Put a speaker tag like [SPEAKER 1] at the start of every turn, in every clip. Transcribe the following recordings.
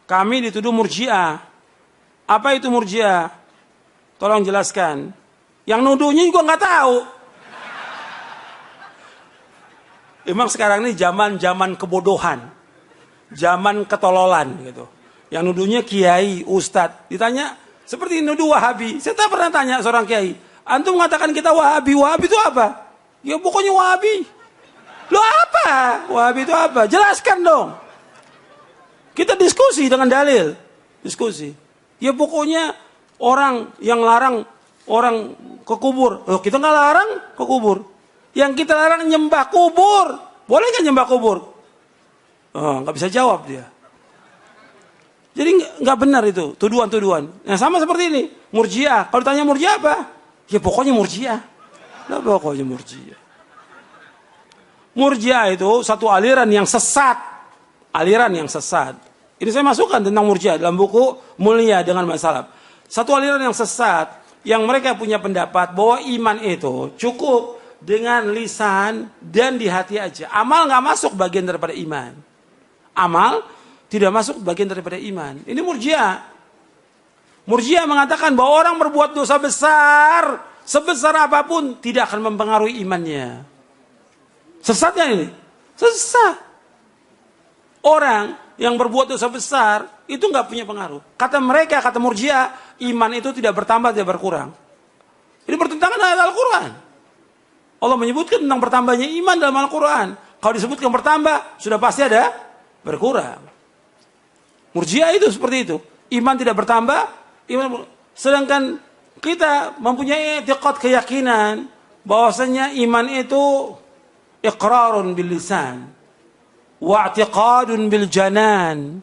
[SPEAKER 1] kami dituduh murji'ah. Apa itu murji'ah? Tolong jelaskan. Yang nuduhnya juga nggak tahu. Emang sekarang ini zaman kebodohan, zaman ketololan gitu. Yang nuduhnya kiai, ustadz. Ditanya seperti nuduh Wahabi. Saya tak pernah tanya seorang kiai. Antum mengatakan kita Wahabi. Wahabi itu apa? Ya pokoknya Wahabi. Lo apa? Wahabi itu apa? Jelaskan dong. Kita diskusi dengan dalil. Diskusi. Ya pokoknya orang yang larang orang ke kubur. Loh, kita nggak larang ke kubur. Yang kita larang nyembah kubur. Boleh nggak nyembah kubur? Oh, nggak bisa jawab dia. Jadi nggak benar itu tuduhan-tuduhan. Nah sama seperti ini Murji'ah. Kalau tanya Murji'ah apa? Ya pokoknya Murji'ah. Nah pokoknya Murji'ah. Murji'ah itu satu aliran yang sesat. Aliran yang sesat. Ini saya masukkan tentang Murji'ah dalam buku Mulia dengan Masalab. Satu aliran yang sesat. Yang mereka punya pendapat bahwa iman itu cukup dengan lisan dan di hati aja. Amal nggak masuk bagian daripada iman. Amal tidak masuk bagian daripada iman. Ini Murji'ah. Murji'ah mengatakan bahwa orang berbuat dosa besar, sebesar apapun tidak akan mempengaruhi imannya. Sesatnya ini. Sesat. Orang yang berbuat dosa besar itu nggak punya pengaruh. Kata mereka, kata Murji'ah, iman itu tidak bertambah, tidak berkurang. Ini bertentangan dengan Al-Quran. Allah menyebutkan tentang bertambahnya iman dalam Al-Quran. Kalau disebutkan bertambah, sudah pasti ada berkurang. Murji'ah itu seperti itu. Iman tidak bertambah, sedangkan kita mempunyai i'tiqad, keyakinan bahwasanya iman itu iqrarun bil lisan, wa i'tiqadun bil janan,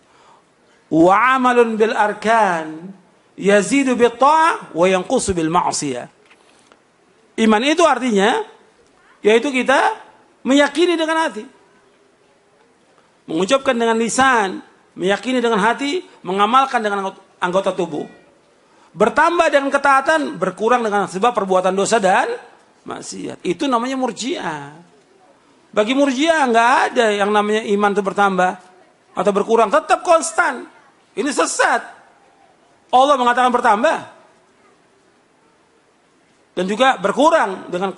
[SPEAKER 1] wa amalun bil arkan, yazidu bil ta'ah wa yanqusu bil ma'siyah. Iman itu artinya yaitu kita meyakini dengan hati, mengucapkan dengan lisan, meyakini dengan hati, mengamalkan dengan anggota tubuh. Bertambah dengan ketaatan, berkurang dengan sebab perbuatan dosa dan maksiat. Itu namanya Murji'ah. Bagi Murji'ah nggak ada yang namanya iman itu bertambah atau berkurang, tetap konstan. Ini sesat. Allah mengatakan bertambah dan juga berkurang dengan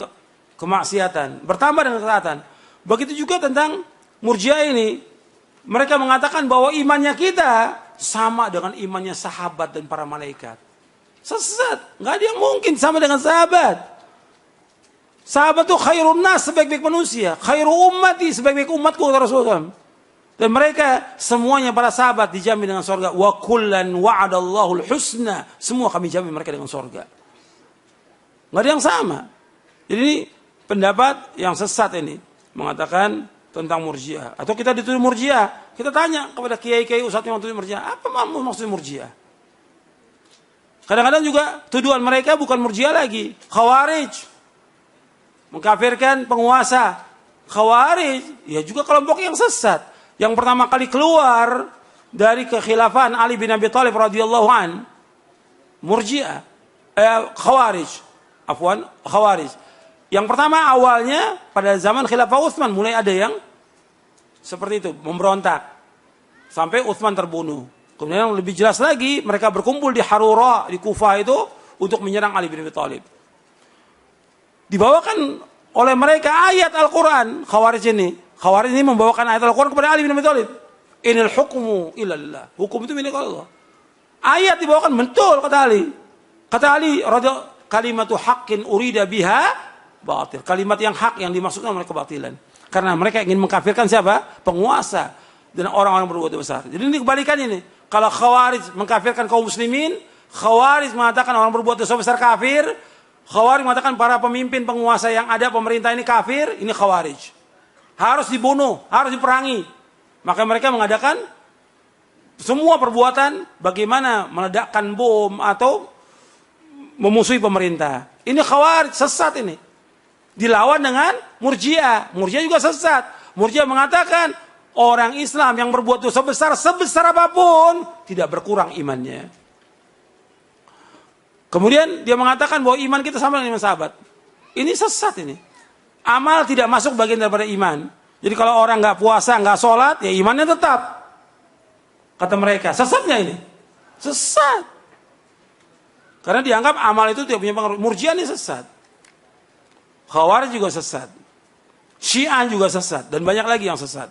[SPEAKER 1] kemaksiatan, bertambah dengan ketaatan. Begitu juga tentang Murji'ah ini. Mereka mengatakan bahwa imannya kita sama dengan imannya sahabat dan para malaikat. Sesat. Nggak ada yang mungkin sama dengan sahabat. Sahabat itu khairun nas, sebaik-baik manusia. Khairu ummati, sebaik-baik umatku, kata Rasulullah. Dan mereka semuanya para sahabat dijamin dengan surga. Wa kullan wa'adallahul husna. Semua kami jamin mereka dengan surga. Nggak ada yang sama. Jadi ini pendapat yang sesat ini. Mengatakan tentang Murji'ah. Atau kita dituduh Murji'ah. Kita tanya kepada kiai-kiai ustadz yang tuduh Murji'ah. Apa maksud Murji'ah? Kadang-kadang juga tuduhan mereka bukan Murji'ah lagi. Khawarij. Mengkafirkan penguasa. Khawarij. Ya juga kelompok yang sesat. Yang pertama kali keluar dari kekhilafan Ali bin Abi Thalib radhiyallahu an. Murji'ah. Khawarij. Afwan. Khawarij. Yang pertama awalnya pada zaman Khilafah Utsman mulai ada yang seperti itu, memberontak. Sampai Utsman terbunuh. Kemudian yang lebih jelas lagi, mereka berkumpul di Harura, di Kufah itu untuk menyerang Ali bin Abi Thalib. Dibawakan oleh mereka ayat Al-Quran, Khawarij ini. Khawarij ini membawakan ayat Al-Quran kepada Ali bin Abi Thalib. Inil hukmu ilallah. Hukum itu milik Allah. Ayat dibawakan betul kata Ali. Kata Ali, kalimatu haqqin urida biha batil. Kalimat yang hak yang dimaksudkan oleh kebatilan. Karena mereka ingin mengkafirkan siapa? Penguasa dan orang-orang berbuat besar. Jadi ini kebalikan ini. Kalau Khawarij mengkafirkan kaum muslimin, Khawarij mengatakan orang berbuat dosa besar kafir, Khawarij mengatakan para pemimpin penguasa yang ada pemerintah ini kafir, ini Khawarij. Harus dibunuh, harus diperangi. Maka mereka mengadakan semua perbuatan bagaimana meledakkan bom atau memusuhi pemerintah. Ini Khawarij, sesat ini. Dilawan dengan Murji'ah. Murji'ah juga sesat. Murji'ah mengatakan orang Islam yang berbuat dosa besar sebesar apapun tidak berkurang imannya. Kemudian dia mengatakan bahwa iman kita sama dengan sahabat. Ini sesat ini. Amal tidak masuk bagian daripada iman. Jadi kalau orang nggak puasa, nggak sholat, ya imannya tetap. Kata mereka, sesat nggak ini? Sesat. Karena dianggap amal itu tidak punya pengaruh. Murji'ah ini sesat. Khawarij juga sesat. Syiah juga sesat. Dan banyak lagi yang sesat.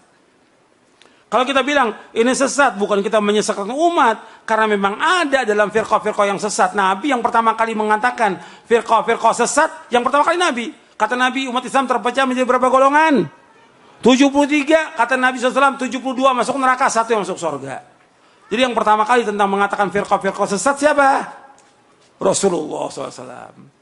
[SPEAKER 1] Kalau kita bilang ini sesat, bukan kita menyesatkan umat. Karena memang ada dalam firqah-firqah yang sesat. Nabi yang pertama kali mengatakan firqah-firqah sesat, yang pertama kali Nabi. Kata Nabi, umat Islam terpecah menjadi berapa golongan? 73, kata Nabi SAW, 72 masuk neraka, 1 yang masuk surga. Jadi yang pertama kali tentang mengatakan firqah-firqah sesat siapa? Rasulullah SAW.